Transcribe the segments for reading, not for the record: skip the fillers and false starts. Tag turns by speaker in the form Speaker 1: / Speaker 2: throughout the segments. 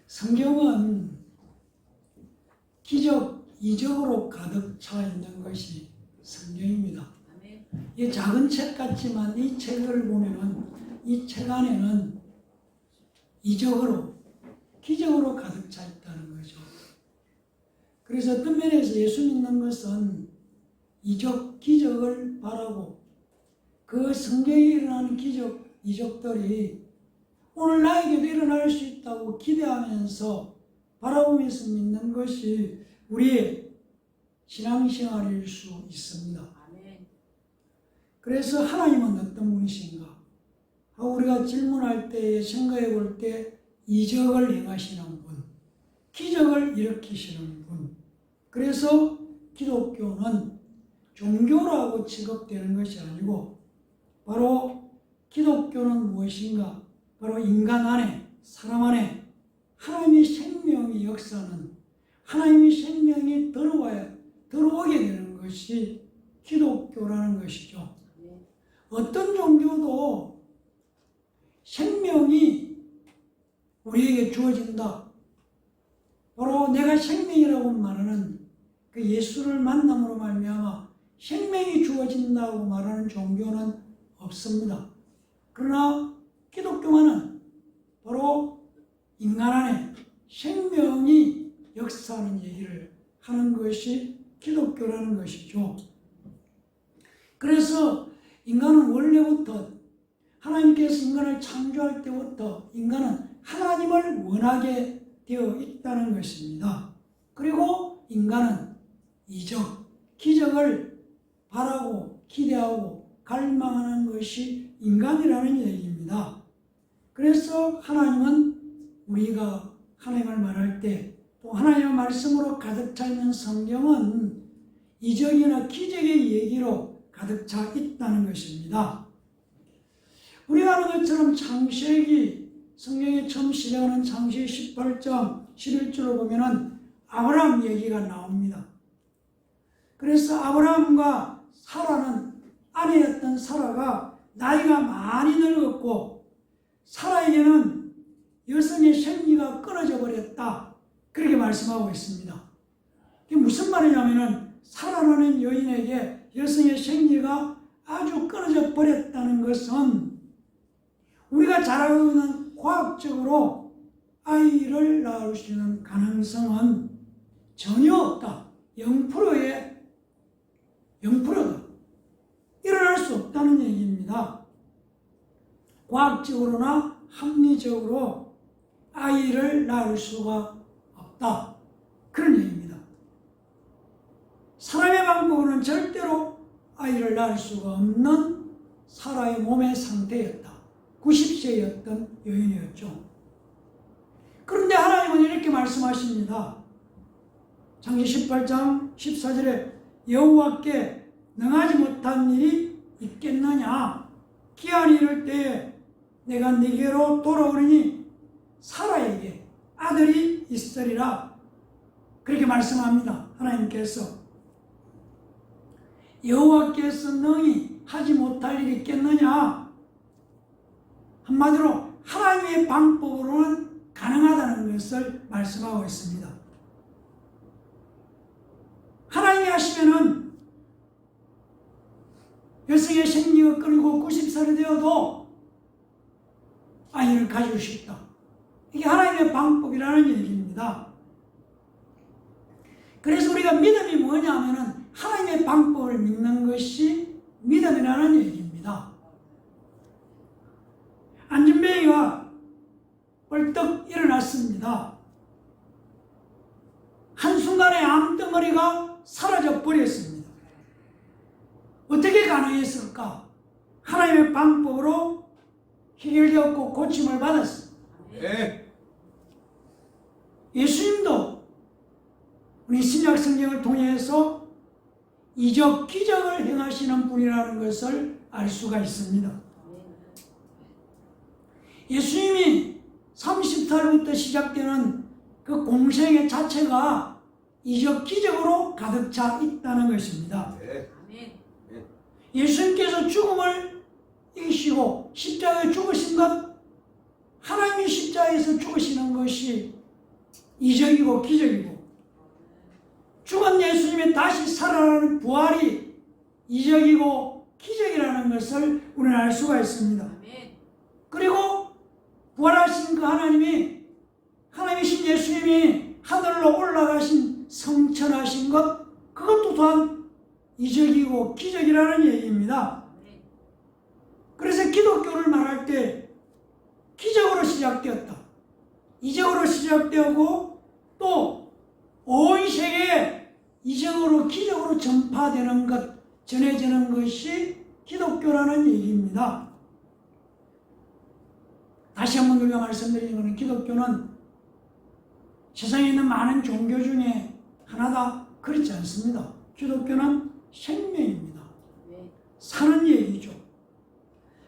Speaker 1: 성경은 기적, 이적으로 가득 차 있는 것이 성경입니다. 이 작은 책 같지만 이 책을 보면은 이 책 안에는 이적으로, 기적으로 가득 차 있다는 거죠. 그래서 어떤 면에서 예수 믿는 것은 이적, 기적을 바라고 그 성경에 일어나는 기적, 이적들이 오늘 나에게도 일어날 수 있다고 기대하면서 바라보면서 믿는 것이 우리의 신앙생활일 수 있습니다. 그래서 하나님은 어떤 분이신가? 우리가 질문할 때, 생각해 볼 때 이적을 행하시는 분, 기적을 일으키시는 분. 그래서 기독교는 종교라고 취급되는 것이 아니고 바로 기독교는 무엇인가? 바로 인간 안에, 사람 안에 하나님의 생명이 역사는, 하나님의 생명이 들어오게 되는 것이 기독교라는 것이죠. 어떤 종교도 생명이 우리에게 주어진다. 바로 내가 생명이라고 말하는 그 예수를 만남으로 말미암아 생명이 주어진다고 말하는 종교는 없습니다. 그러나 기독교만은 바로 인간 안에 생명이 역사하는 얘기를 하는 것이 기독교라는 것이죠. 그래서 인간은 원래부터 하나님께서 인간을 창조할 때부터 인간은 하나님을 원하게 되어 있다는 것입니다. 그리고 인간은 이적, 기적을 바라고 기대하고 갈망하는 것이 인간이라는 얘기입니다. 그래서 하나님은 우리가 하나님을 말할 때 또 하나님의 말씀으로 가득 차 있는 성경은 이적이나 기적의 얘기로 가득 차 있다는 것입니다. 우리가 아는 것처럼 창세기, 성경에 처음 시작하는 창세기 18장 11절을 보면은 아브라함 얘기가 나옵니다. 그래서 아브라함과 사라는, 아내였던 사라가 나이가 많이 늙었고 사라에게는 여성의 생리가 끊어져 버렸다. 그렇게 말씀하고 있습니다. 이게 무슨 말이냐면은 사라라는 여인에게 여성의 생리가 아주 끊어져 버렸다는 것은 우리가 잘 알고 있는 과학적으로 아이를 낳을 수 있는 가능성은 전혀 없다. 0%다. 일어날 수 없다는 얘기입니다. 과학적으로나 합리적으로 아이를 낳을 수가 없다. 그런 얘기입니다. 사람의 방법으로는 절대로 아이를 낳을 수가 없는 사라의 몸의 상태였다. 90세였던 여인이었죠. 그런데 하나님은 이렇게 말씀하십니다. 창세기 18장 14절에 여호와께 능하지 못한 일이 있겠느냐? 기한이 이를 때에 내가 네게로 돌아오리니 사라에게 아들이 있으리라. 그렇게 말씀합니다. 하나님께서 여호와께서 능히 하지 못할 일이 있겠느냐? 한마디로 하나님의 방법으로는 가능하다는 것을 말씀하고 있습니다. 하나님이 하시면은 여성의 생리가 끊이고 90살이 되어도 아이를 가질 수 있다. 이게 하나님의 방법이라는 얘기입니다. 그래서 우리가 믿음이 뭐냐면은 하나님의 방법을 믿는 것이 믿음이라는 얘기입니다. 안진뱅이가 벌떡 일어났습니다. 한순간에 암덩어리가 사라져 버렸습니다. 어떻게 가능했을까? 하나님의 방법으로 해결되었고 고침을 받았습니다. 네. 예수님도 우리 신약 성경을 통해서 이적, 기적을 행하시는 분이라는 것을 알 수가 있습니다. 예수님이 30살부터 시작되는 그 공생의 자체가 이적, 기적으로 가득 차 있다는 것입니다. 예수님께서 죽음을 이기시고 십자가에 죽으신 것, 하나님이 십자가에서 죽으시는 것이 이적이고 기적이고, 죽은 예수님의 다시 살아나는 부활이 이적이고 기적이라는 것을 우리는 알 수가 있습니다. 그리고 부활하신 그 하나님이신 예수님이 하늘로 올라가신 성천하신 것, 그것도 또한 이적이고 기적이라는 얘기입니다. 그래서 기독교를 말할 때 기적으로 시작되었다, 이적으로 시작되었고, 또 온 세계에 이적으로 기적으로 전파되는 것, 전해지는 것이 기독교라는 얘기입니다. 다시 한번 우리가 말씀드리는 것은, 기독교는 세상에 있는 많은 종교 중에 하나다, 그렇지 않습니다. 기독교는 생명입니다. 사는 얘기죠.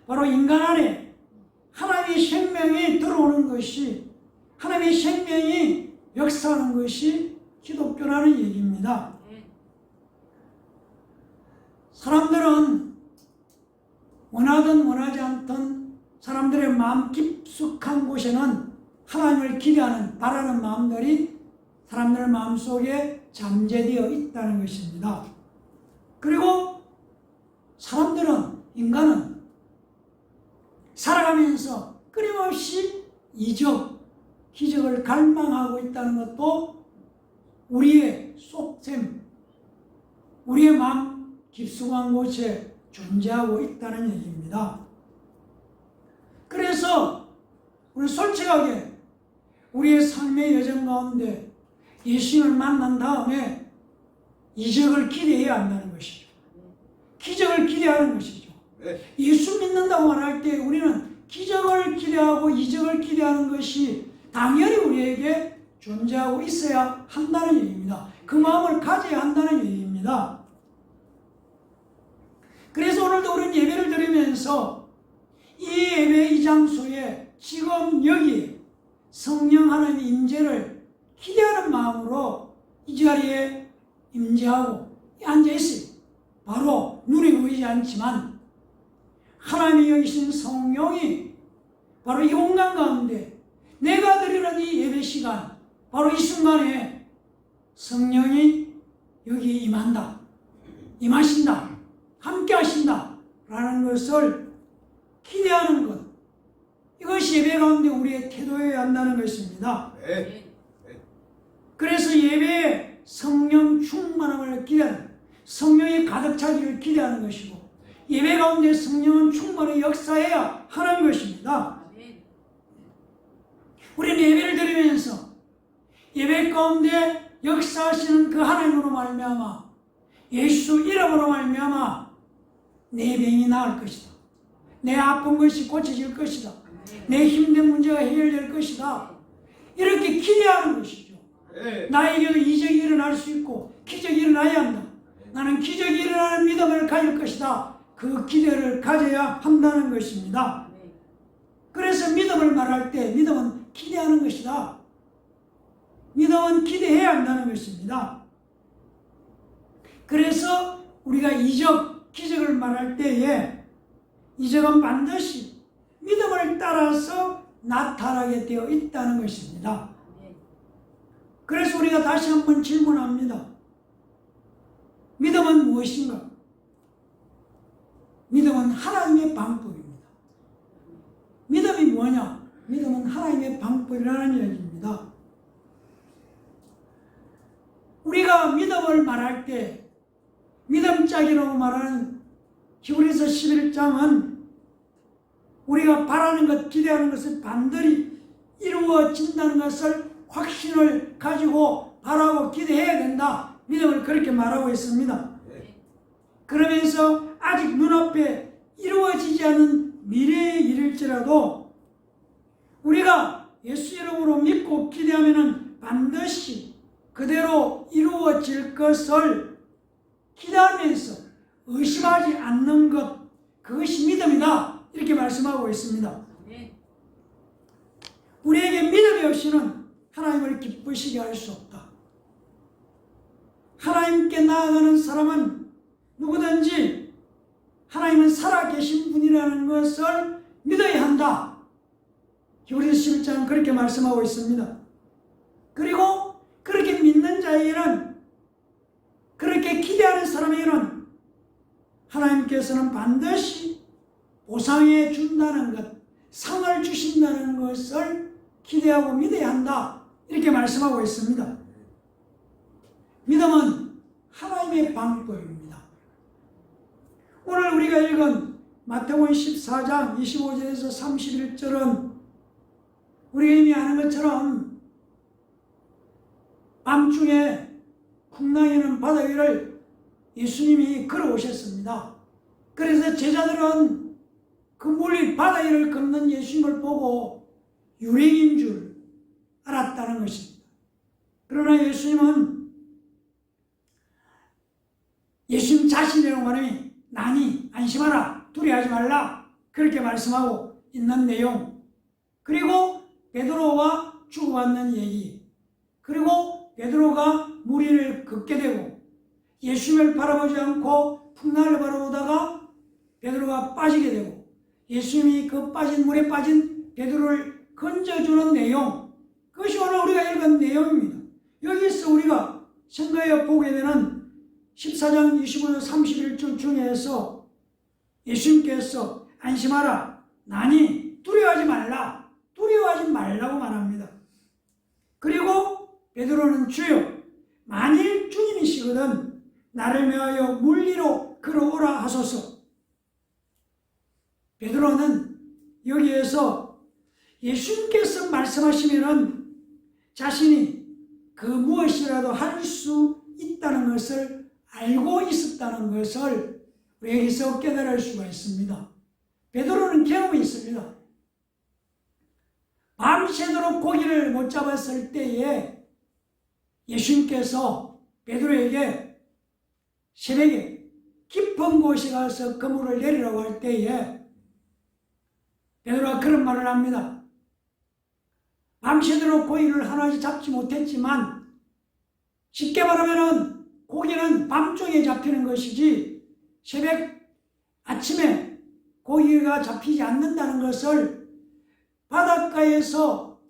Speaker 1: 바로 인간 안에 하나님의 생명이 들어오는 것이, 하나님의 생명이 역사하는 것이 기독교라는 얘기입니다. 사람들은 원하든 원하지 않든 사람들의 마음 깊숙한 곳에는 하나님을 기대하는, 바라는 마음들이 사람들 마음속에 잠재되어 있다는 것입니다. 그리고 인간은 살아가면서 끊임없이 이적, 기적을 갈망하고 있다는 것도 우리의 속셈, 우리의 마음 깊숙한 곳에 존재하고 있다는 얘기입니다. 그래서 우리 솔직하게 우리의 삶의 여정 가운데 예수님을 만난 다음에 이적을 기대해야 한다는 것이죠. 기적을 기대하는 것이죠. 예수 믿는다고 말할 때 우리는 기적을 기대하고 이적을 기대하는 것이 당연히 우리에게 존재하고 있어야 한다는 얘기입니다. 그 마음을 가져야 한다는 얘기입니다. 그래서 오늘도 우리는 예배를 드리면서 이 예배 이 장소에 지금 여기 성령 하나님의 임재를 기대하는 마음으로 이 자리에 임재하고 앉아있어요. 바로 눈에 보이지 않지만 하나님이 여기신 성령이 바로 이 공간 가운데 내가 드리는 이 예배 시간, 바로 이 순간에 성령이 여기 임하신다, 함께 하신다 라는 것을 기대하는 것, 이것이 예배 가운데 우리의 태도여야 한다는 것입니다. 그래서 예배에 성령 충만함을 기대하는, 성령이 가득 차기를 기대하는 것이고, 예배 가운데 성령은 충만히 역사해야 하는 것입니다. 우리는 예배를 드리면서 예배 가운데 역사하시는 그 하나님으로 말미암아, 예수 이름으로 말미암아 내 병이 나을 것이다, 내 아픈 것이 고쳐질 것이다, 내 힘든 문제가 해결될 것이다, 이렇게 기대하는 것이죠. 나에게도 이적이 일어날 수 있고 기적이 일어나야 한다, 나는 기적이 일어나는 믿음을 가질 것이다, 그 기대를 가져야 한다는 것입니다. 그래서 믿음을 말할 때 믿음은 기대하는 것이다, 믿음은 기대해야 한다는 것입니다. 그래서 우리가 이적, 기적을 말할 때에 이적은 반드시 믿음을 따라서 나타나게 되어 있다는 것입니다. 그래서 우리가 다시 한번 질문합니다. 믿음은 무엇인가? 믿음은 하나님의 방법입니다. 믿음이 뭐냐? 믿음은 하나님의 방법이라는 이야기입니다. 우리가 믿음을 말할 때 믿음짝이라고 말하는 히브리서 11장은 우리가 바라는 것, 기대하는 것을 반드시 이루어진다는 것을 확신을 가지고 바라고 기대해야 된다, 믿음을 그렇게 말하고 있습니다. 그러면서 아직 눈앞에 이루어지지 않은 미래의 일일지라도 우리가 예수 이름으로 믿고 기대하면 반드시 그대로 이루어질 것을 기대하면서 의심하지 않는 것, 그것이 믿음이다, 이렇게 말씀하고 있습니다. 우리에게 믿음이 없이는 하나님을 기쁘시게 할 수 없다. 하나님께 나아가는 사람은 누구든지 하나님은 살아계신 분이라는 것을 믿어야 한다. 히브리서 11장은 그렇게 말씀하고 있습니다. 그리고 그렇게 믿는 자에게는, 그렇게 기대하는 사람에게는 하나님께서는 반드시 보상해 준다는 것, 상을 주신다는 것을 기대하고 믿어야 한다, 이렇게 말씀하고 있습니다. 믿음은 하나님의 방법입니다. 오늘 우리가 읽은 마태복음 14장 25절에서 31절은 우리가 이미 아는 것처럼 밤중에 풍랑이는 바다 위를 예수님이 걸어오셨습니다. 그래서 제자들은 그 물이 바다 위를 걷는 예수님을 보고 유령인 줄 알았다는 것입니다. 그러나 예수님 자신이라고 말하면 나니 안심하라, 두려워하지 말라, 그렇게 말씀하고 있는 내용, 그리고 베드로와 주고받는 얘기, 그리고 베드로가 물 위를 걷게 되고 예수님을 바라보지 않고 풍랑을 바라보다가 베드로가 빠지게 되고 예수님이 그 빠진 물에 빠진 베드로를 건져주는 내용, 그것이 오늘 우리가 읽은 내용입니다. 여기서 우리가 생각해 보게 되는 14장 25절 31절 중에서 예수님께서 안심하라, 나니 두려워하지 말라고 말합니다. 그리고 베드로는 주여, 만일 주님이시거든 나를 위하여 물 위로 걸어오라 하소서. 베드로는 여기에서 예수님께서 말씀하시면은 자신이 그 무엇이라도 할 수 있다는 것을 알고 있었다는 것을 여기서 깨달을 수가 있습니다. 베드로는 경험이 있습니다. 밤새도록 고기를 못 잡았을 때에 예수님께서 베드로에게 새벽에 깊은 곳에 가서 그물을 내리라고 할 때에 베드로가 그런 말을 합니다. 밤새도록 고기를 하나씩 잡지 못했지만, 쉽게 말하면 고기는 밤중에 잡히는 것이지 새벽 아침에 고기가 잡히지 않는다는 것을 바닷가에서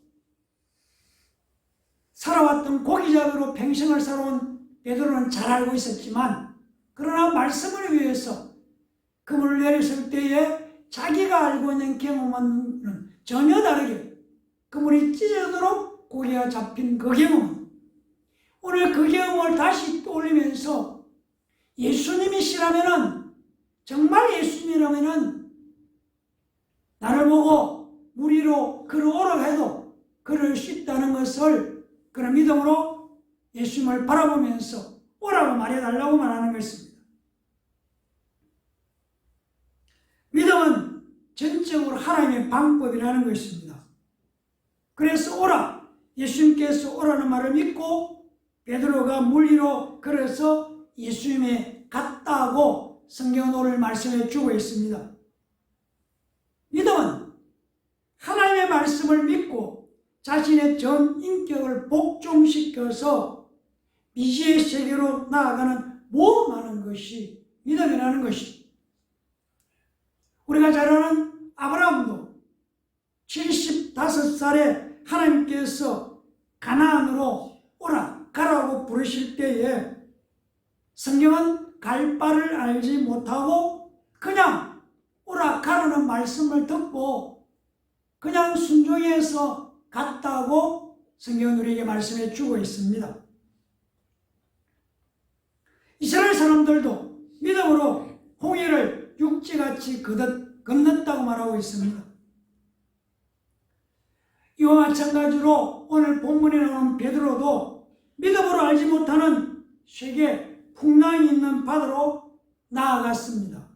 Speaker 1: 살아왔던 고기잡이로 평생을 살아온 베드로는 잘 알고 있었지만, 그러나 말씀을 위해서 그물을 내렸을 때에 자기가 알고 있는 경험은 전혀 다르게 그물이 찢어지도록 고기가 잡힌 그 경험, 오늘 그 경험을 다시 떠올리면서 예수님이시라면은, 정말 예수님이라면은 나를 보고 물 위로 걸어오라고 해도 걸을 수 있다는 것을 그런 믿음으로 예수님을 바라보면서 오라고 말해달라고 말하는 것입니다. 믿음은 전적으로 하나님의 방법이라는 것입니다. 그래서 오라, 예수님께서 오라는 말을 믿고 베드로가 물 위로 걸어서 예수님에 갔다고 성경은 오늘 말씀해 주고 있습니다. 믿음은 하나님의 말씀을 믿고 자신의 전 인격을 복종시켜서 미지의 세계로 나아가는 모험하는 것이 믿음이라는 것입니다. 우리가 잘 아는 아브라함도 75살에 하나님께서 가나안으로 오라, 가라고 부르실 때에 성경은 갈 바를 알지 못하고 그냥 오라, 가라는 말씀을 듣고 그냥 순종해서 갔다고 성경은 우리에게 말씀해 주고 있습니다. 이스라엘 사람들도 믿음으로 홍해를 육지같이 건넜다고 말하고 있습니다. 이와 마찬가지로 오늘 본문에 나오는 베드로도 믿음으로 알지 못하는 세계 풍랑이 있는 바다로 나아갔습니다.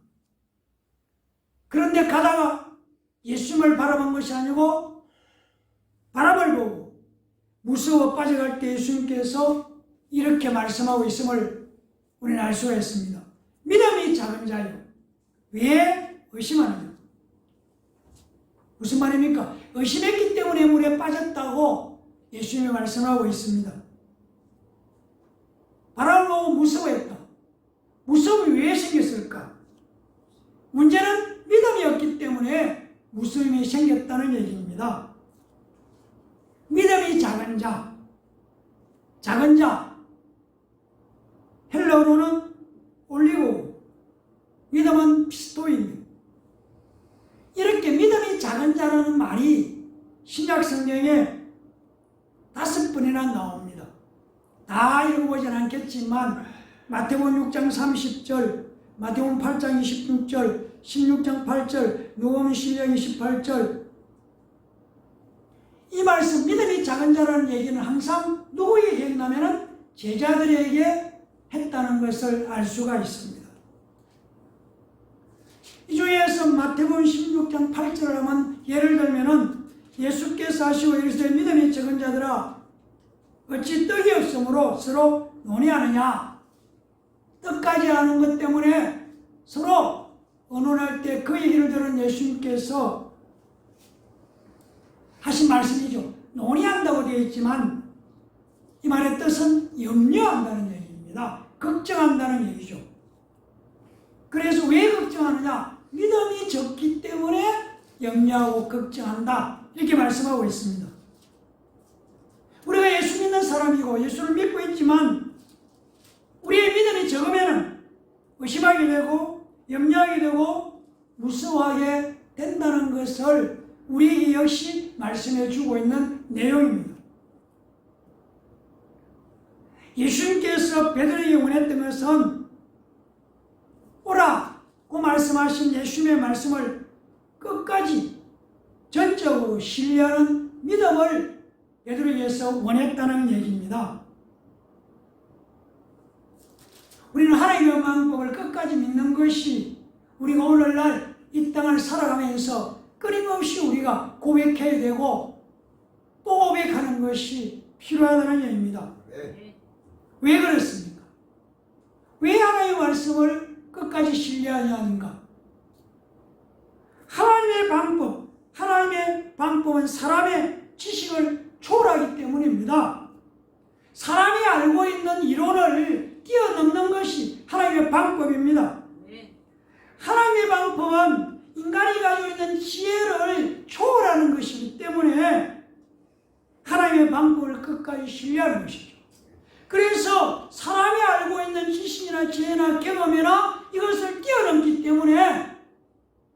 Speaker 1: 그런데 가다가 예수님을 바라본 것이 아니고 바람을 보고 무서워 빠져갈 때 예수님께서 이렇게 말씀하고 있음을 우리는 알 수가 있습니다. 믿음이 작은 자요, 왜 의심하느냐? 무슨 말입니까? 의심했기 때문에 물에 빠졌다고 예수님이 말씀하고 있습니다. 바람을 보고 무서워했다. 무서움이 왜 생겼을까? 문제는 믿음이었기 때문에 무서움이 생겼다는 얘기입니다. 믿음이 작은 자, 작은 자, 헬라어로는 올리고, 믿음은 피스토입니다. 이렇게 믿음이 작은 자라는 말이 신약 성경에 5번이나 나옵니다. 다 읽어보진 않겠지만 마태복음 6장 30절, 마태복음 8장 26절, 16장 8절, 누가복음 12장 28절. 이 말씀 믿음이 작은 자라는 얘기는 항상 누구에게 했냐면 제자들에게 했다는 것을 알 수가 있습니다. 이 중에서 마태복음 16장 8절을 하면 예를 들면은 예수께서 하시고 이르시되 믿음이 적은 자들아 어찌 떡이 없으므로 서로 논의하느냐. 떡까지 하는 것 때문에 서로 의논할 때 그 얘기를 들은 예수님께서 하신 말씀이죠. 논의한다고 되어 있지만 이 말의 뜻은 염려한다는 얘기입니다. 걱정한다는 얘기죠. 그래서 왜 걱정하느냐? 믿음이 적기 때문에 염려하고 걱정한다. 이렇게 말씀하고 있습니다. 우리가 예수 믿는 사람이고 예수를 믿고 있지만 우리의 믿음이 적으면 의심하게 되고 염려하게 되고 무서워하게 된다는 것을 우리에게 역시 말씀해 주고 있는 내용입니다. 예수님께서 베드로에게 원했던 것은 오라고 말씀하신 예수님의 말씀을 끝까지 전적으로 신뢰하는 믿음을 베드로에게서 원했다는 얘기입니다. 우리는 하나님의 방법을 끝까지 믿는 것이 우리가 오늘날 이 땅을 살아가면서 끊임없이 우리가 고백해야 되고 또 고백하는 것이 필요하다는 얘기입니다. 왜 그렇습니까? 왜 하나님의 말씀을 끝까지 신뢰하냐 하는가? 하나님의 방법은 사람의 지식을 초월하기 때문입니다. 사람이 알고 있는 이론을 뛰어넘는 것이 하나님의 방법입니다. 하나님의 방법은 인간이 가지고 있는 지혜를 초월하는 것이기 때문에 하나님의 방법을 끝까지 신뢰하는 것이죠. 그래서 사람이 알고 있는 지식이나 지혜나 경험이나 이것을 뛰어넘기 때문에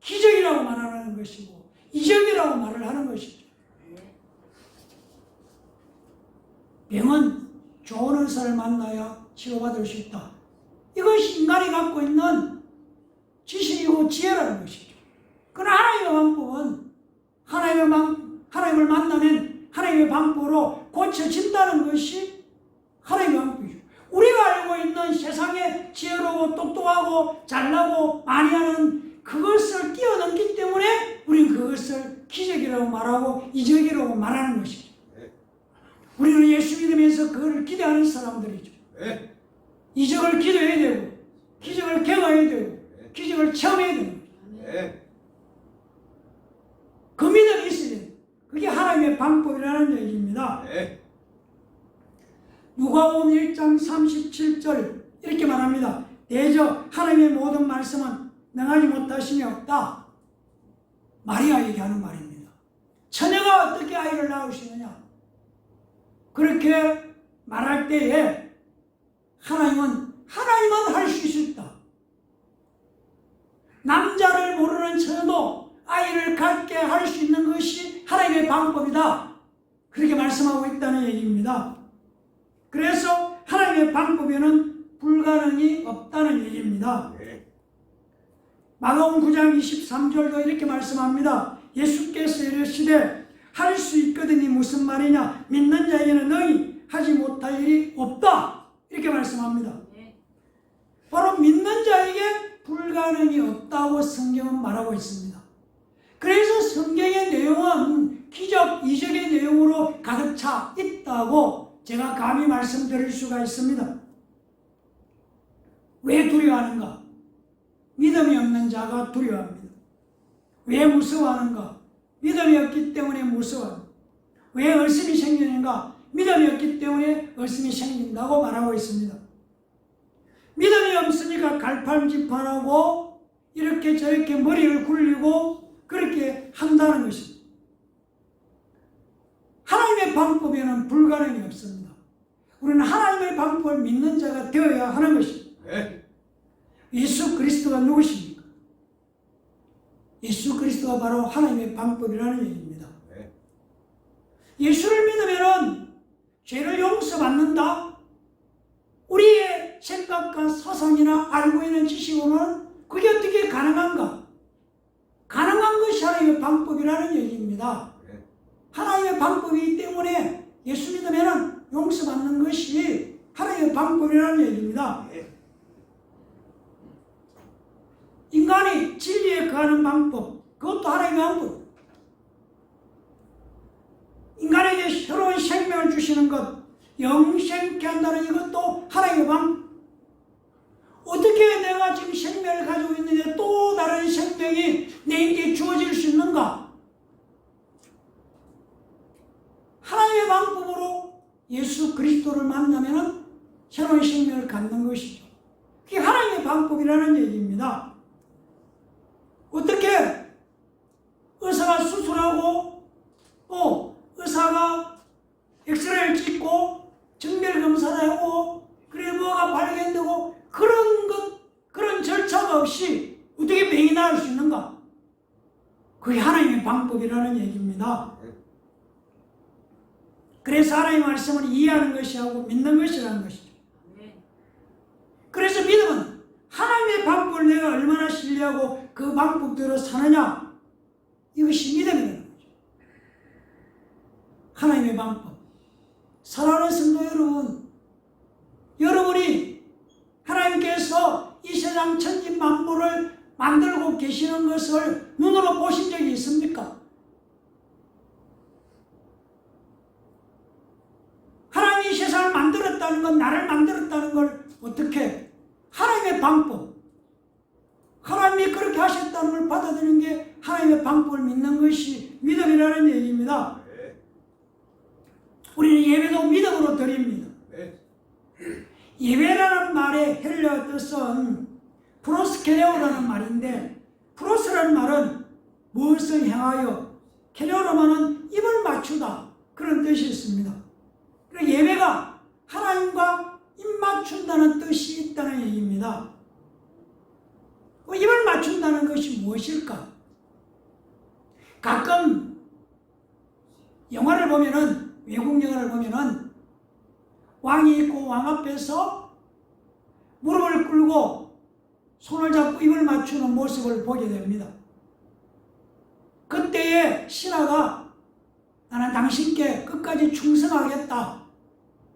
Speaker 1: 기적이라고 말하는 것이고 이적이라고 말을 하는 것이죠. 병은 좋은 의사를 만나야 치료받을 수 있다. 이것이 인간이 갖고 있는 지식이고 지혜라는 것이죠. 그러나 하나님의 방법은 하나님을 만나면 하나님의 방법으로 고쳐진다는 것이 하나님의 방법이죠. 우리가 알고 있는 세상에 지혜로고 똑똑하고 잘나고 많이 하는 그것을 뛰어넘기 때문에 우리는 그것을 기적이라고 말하고 이적이라고 말하는 것이죠. 우리는 예수 믿으면서 그걸 기대하는 사람들이죠. 이적을 기도해야 되고 기적을 경험해야 되고 기적을 체험해야 되는 거죠. 그 믿음이 있어야 돼요. 그게 하나님의 방법이라는 얘기입니다. 누가복음 1장 37절 이렇게 말합니다. 대저 하나님의 모든 말씀은 능하지 못하심이 없다. 마리아에게 하는 말입니다. 처녀가 어떻게 아이를 낳을 수 있느냐? 그렇게 말할 때에 하나님은 할 수 있다. 남자를 모르는 처녀도 아이를 갖게 할 수 있는 것이 하나님의 방법이다. 그렇게 말씀하고 있다는 얘기입니다. 그래서 하나님의 방법에는 불가능이 없다는 얘기입니다. 마가복음 9장 23절도 이렇게 말씀합니다. 예수께서 이르시되 할 수 있거든이 무슨 말이냐? 믿는 자에게는 능히 하지 못할 일이 없다. 이렇게 말씀합니다. 바로 믿는 자에게 불가능이 없다고 성경은 말하고 있습니다. 그래서 성경의 내용은 기적, 이적의 내용으로 가득 차 있다고 제가 감히 말씀드릴 수가 있습니다. 왜 두려워하는가? 믿음이 없는 자가 두려워합니다. 왜 무서워하는가? 믿음이 없기 때문에 무서워합니다. 왜 얼음이 생기는가? 믿음이 없기 때문에 얼음이 생긴다고 말하고 있습니다. 믿음이 없으니까 갈팡질팡하고 이렇게 저렇게 머리를 굴리고 그렇게 한다는 것입니다. 하나님의 방법에는 불가능이 없습니다. 우리는 하나님의 방법을 믿는 자가 되어야 하는 것입니다.
Speaker 2: 네.
Speaker 1: 예수 그리스도가 누구십니까? 예수 그리스도가 바로 하나님의 방법이라는 얘기입니다.
Speaker 2: 네.
Speaker 1: 예수를 믿으면 죄를 용서받는다. 우리의 생각과 사상이나 알고 있는 지식으로는 그게 어떻게 가능한가? 가능한 것이 하나님의 방법이라는 얘기입니다.
Speaker 2: 네.
Speaker 1: 하나님의 방법이기 때문에 예수 믿으면 용서받는 것이 하나님의 방법이라는 얘기입니다.
Speaker 2: 네.
Speaker 1: 인간이 진리에 거하는 방법, 그것도 하나님의 방법. 인간에게 새로운 생명을 주시는 것, 영생케 한다는 이것도 하나님의 방법. 어떻게 내가 지금 생명을 가지고 있는데 또 다른 생명이 내게 주어질 수 있는가? 하나님의 방법으로 예수 그리스도를 만나면 새로운 생명을 갖는 것이죠. 그게 하나님의 방법이라는 얘기입니다. 어떻게 의사가 수술하고 또 의사가 엑스레이를 찍고 정밀검사를 하고 그래 뭐가 발견되고 그런 절차가 없이 어떻게 병이 나을 수 있는가? 그게 하나님의 방법이라는 얘기입니다. 그래서 하나님의 말씀을 이해하는 것이 하고 믿는 것이라는 것이죠. 그래서 믿음은 하나님의 방법을 내가 얼마나 신뢰하고 그 방법대로 사느냐, 이것이 믿음이라는 거죠. 하나님의 방법. 사랑하는 성도 여러분, 여러분이 하나님께서 이 세상 천지만물을 만들고 계시는 것을 눈으로 보신 적이 있습니까? 하나님이 이 세상을 만들었다는 건, 나를 만들었다는 걸 어떻게? 하나님의 방법. 하나님이 그렇게 하셨다는 걸 받아들이는 게 하나님의 방법을 믿는 것이 믿음이라는 얘기입니다. 우리는 예배도 믿음으로 드립니다. 예배라는 말의 헬라어 뜻은 프로스켈레오라는 말인데, 프로스라는 말은 무엇을 향하여, 켈레오라는 말은 입을 맞추다, 그런 뜻이 있습니다. 그러니까 예배가 하나님과 입 맞춘다는 뜻이 있다는 얘기입니다. 입을 맞춘다는 것이 무엇일까? 가끔 영화를 보면은, 외국 영화를 보면은 왕이 있고 왕 앞에서 무릎을 꿇고 손을 잡고 입을 맞추는 모습을 보게 됩니다. 그때에 신하가 나는 당신께 끝까지 충성하겠다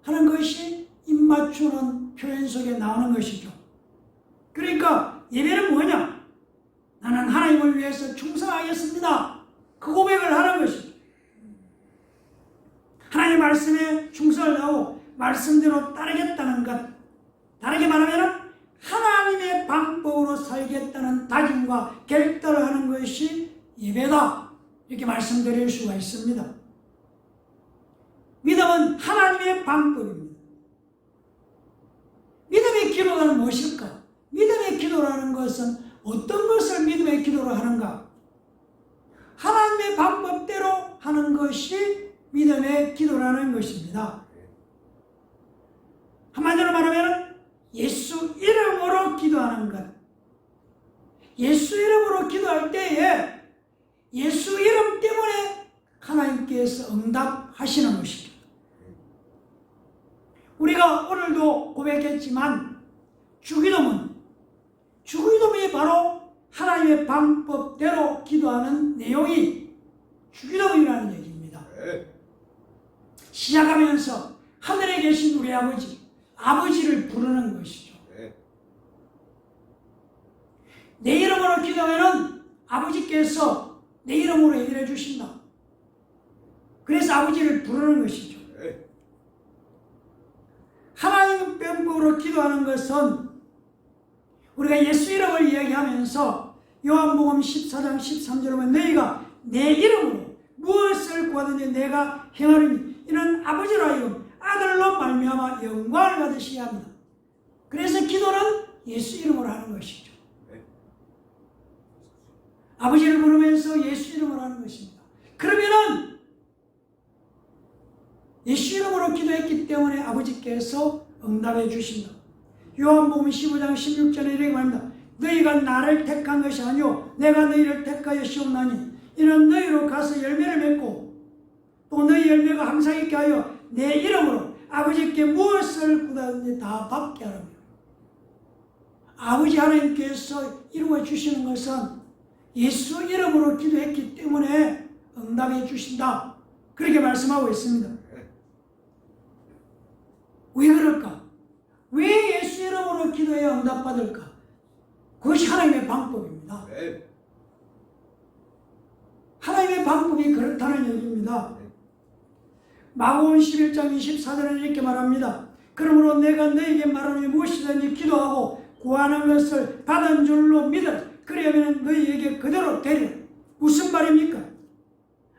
Speaker 1: 하는 것이 입 맞추는 표현 속에 나오는 것이죠. 그러니까 예배는 뭐냐? 나는 하나님을 위해서 충성하겠습니다. 그 고백을 하는 것이죠. 하나님의 말씀에 충성을 다하고 말씀대로 따르겠다는 것. 다르게 말하면 하나님의 방법으로 살겠다는 다짐과 결단을 하는 것이 예배다, 이렇게 말씀드릴 수가 있습니다. 믿음은 하나님의 방법입니다. 믿음의 기도는 무엇일까? 믿음의 기도라는 것은 어떤 것을 믿음의 기도로 하는가? 하나님의 방법대로 하는 것이 믿음의 기도라는 것입니다. 한마디로 말하면 예수 이름으로 기도하는 것. 예수 이름으로 기도할 때에 예수 이름 때문에 하나님께서 응답하시는 것이죠. 우리가 오늘도 고백했지만 주기도문이 바로 하나님의 방법대로 기도하는 내용이 주기도문이라는 얘기입니다. 시작하면서 하늘에 계신 우리 아버지를 부르는 것이죠. 내 이름으로 기도하면 아버지께서 내 이름으로 해결해 주신다. 그래서 아버지를 부르는 것이죠. 하나님 방법으로 기도하는 것은 우리가 예수 이름을 이야기하면서 요한복음 14장 13절에 보면 너희가 내 이름으로 무엇을 구하든지 내가 행하리니 이는 아버지로 하여금 아들로 말미암아 영광을 받으시게 합니다. 그래서 기도는 예수 이름으로 하는 것이죠. 아버지를 부르면서 예수 이름으로 하는 것입니다. 그러면은 예수 이름으로 기도했기 때문에 아버지께서 응답해 주신다. 요한복음 15장 16절에 이렇게 말합니다. 너희가 나를 택한 것이 아니요 내가 너희를 택하여 씌웠나니 이는 너희로 가서 열매를 맺고 또 너희 열매가 항상 있게 하여 내 이름으로 아버지께 무엇을 구하든지 다 받게 하라. 아버지 하나님께서 이루어 주시는 것은 예수 이름으로 기도했기 때문에 응답해 주신다. 그렇게 말씀하고 있습니다. 왜 그럴까? 왜 예수 이름으로 기도해야 응답받을까? 그것이 하나님의 방법입니다. 하나님의 방법이 그렇다는 얘기입니다. 마가복음 11장 24절에 이렇게 말합니다. 그러므로 내가 너에게 말하니 무엇이든지 기도하고 구하는 것을 받은 줄로 믿으라. 그러면 너희에게 그대로 되리라. 무슨 말입니까?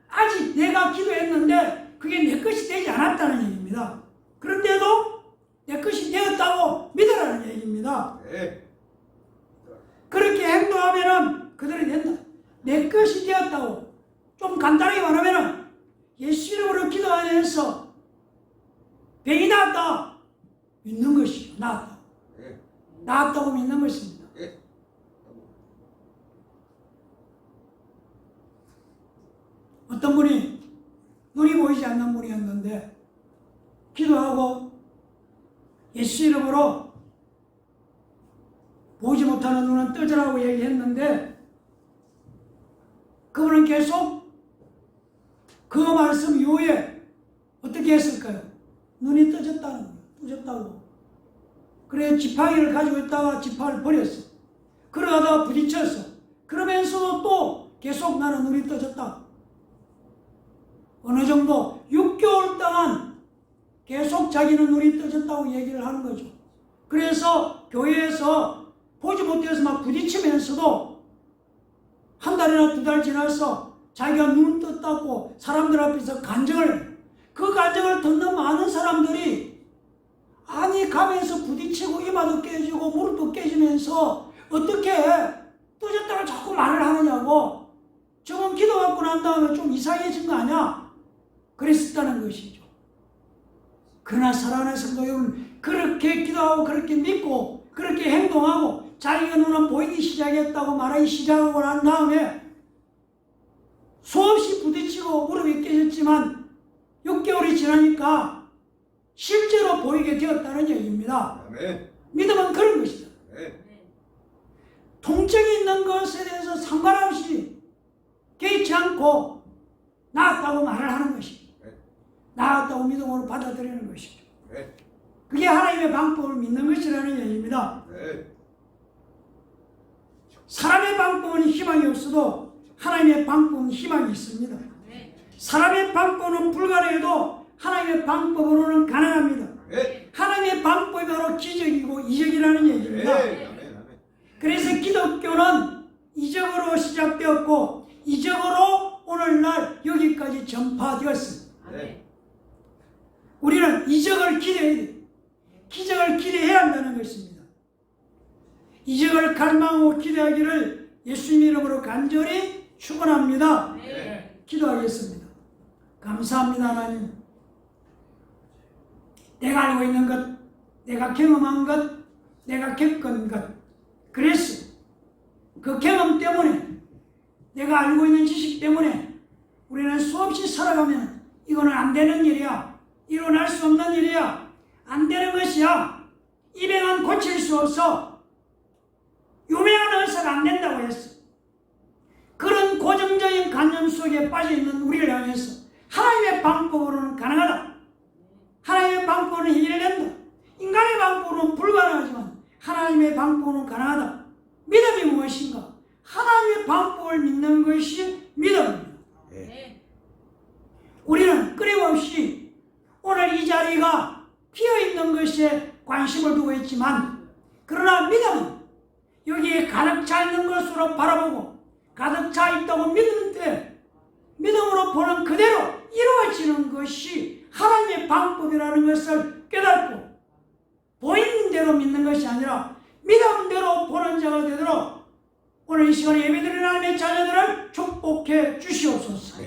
Speaker 1: 아직 내가 기도했는데 그게 내 것이 되지 않았다는 얘기입니다. 그런데도 내 것이 되었다고 믿으라는 얘기입니다. 그렇게 행동하면 그대로 된다. 내 것이 되었다고. 좀 간단하게 말하면 예수 이름으로 기도하면서 병이 나았다. 믿는 것이죠. 나았다. 나았다고 믿는 것입니다. 어떤 분이 눈이 보이지 않는 분이었는데 기도하고 예수 이름으로 보지 못하는 눈은 떠져라고 얘기했는데 그분은 계속 그 말씀 이후에 어떻게 했을까요? 눈이 떠졌다는 거예요. 떠졌다고. 그래 지팡이를 가지고 있다가 지팡이를 버렸어. 그러다가 부딪혔어. 그러면서도 또 계속 나는 눈이 떠졌다. 어느 정도 6개월 동안 계속 자기는 눈이 떠졌다고 얘기를 하는 거죠. 그래서 교회에서 보지 못해서 막 부딪히면서도 한 달이나 두 달 지나서 자기가 눈 떴다고 사람들 앞에서 간증을, 그 간증을 듣는 많은 사람들이 아니 가면서 부딪히고 이마도 깨지고 무릎도 깨지면서 어떻게 떠졌다고 자꾸 말을 하느냐고, 저건 기도받고 난 다음에 좀 이상해진 거 아니야? 그랬었다는 것이죠. 그러나 사랑하는 성도 여러분, 그렇게 기도하고 그렇게 믿고 그렇게 행동하고 자기가 눈은 보이기 시작했다고 말하기 시작하고 난 다음에 수없이 부딪히고 무릎이 깨졌지만 6개월이 지나니까 실제로 보이게 되었다는 얘기입니다. 아멘. 믿음은 그런 것이다. 아멘. 통증이 있는 것에 대해서 상관없이 개의치 않고 나았다고 말을 하는 것이죠. 나았다고 믿음으로 받아들이는 것이죠. 그게 하나님의 방법을 믿는 것이라는 얘기입니다. 사람의 방법은 희망이 없어도 하나님의 방법은 희망이 있습니다. 사람의 방법은 불가능해도 하나님의 방법으로는 가능합니다. 하나님의 방법이 바로 기적이고 이적이라는 얘기입니다. 그래서 기독교는 이적으로 시작되었고 이적으로 오늘날 여기까지 전파되었습니다. 우리는 이적을 기대해야 돼요. 기적을 기대해야 한다는 것입니다. 이적을 갈망하고 기대하기를 예수님 이름으로 간절히 축원합니다. 기도하겠습니다. 감사합니다. 하나님, 내가 알고 있는 것, 내가 경험한 것, 내가 겪은 것, 그래서 그 경험 때문에, 내가 알고 있는 지식 때문에 우리는 수없이 살아가면 이거는 안 되는 일이야, 일어날 수 없는 일이야, 안 되는 것이야, 이 병은 고칠 수 없어, 유명한 의사가 안 된다고 했어. 그런 고정적인 관념 속에 빠져있는 우리를 향해서 하나님의 방법으로는 가능하다. 하나님의 방법으로는 해결된다. 인간의 방법으로는 불가능하지만 하나님의 방법으로는 가능하다. 믿음이 무엇인가? 하나님의 방법을 믿는 것이 믿음입니다. 우리는 끊임없이 오늘 이 자리가 비어있는 것에 관심을 두고 있지만, 그러나 믿음은 여기에 가득 차 있는 것으로 바라보고 가득 차 있다고 믿는데 믿음으로 보는 그대로 이루어지는 것이 하나님의 방법이라는 것을 깨닫고 보이는 대로 믿는 것이 아니라 믿음대로 보는 자가 되도록 오늘 이 시간에 예배드리는 하나님의 자녀들을 축복해 주시옵소서.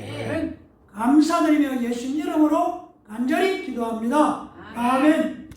Speaker 1: 감사드리며 예수님 이름으로 간절히 기도합니다. 아멘.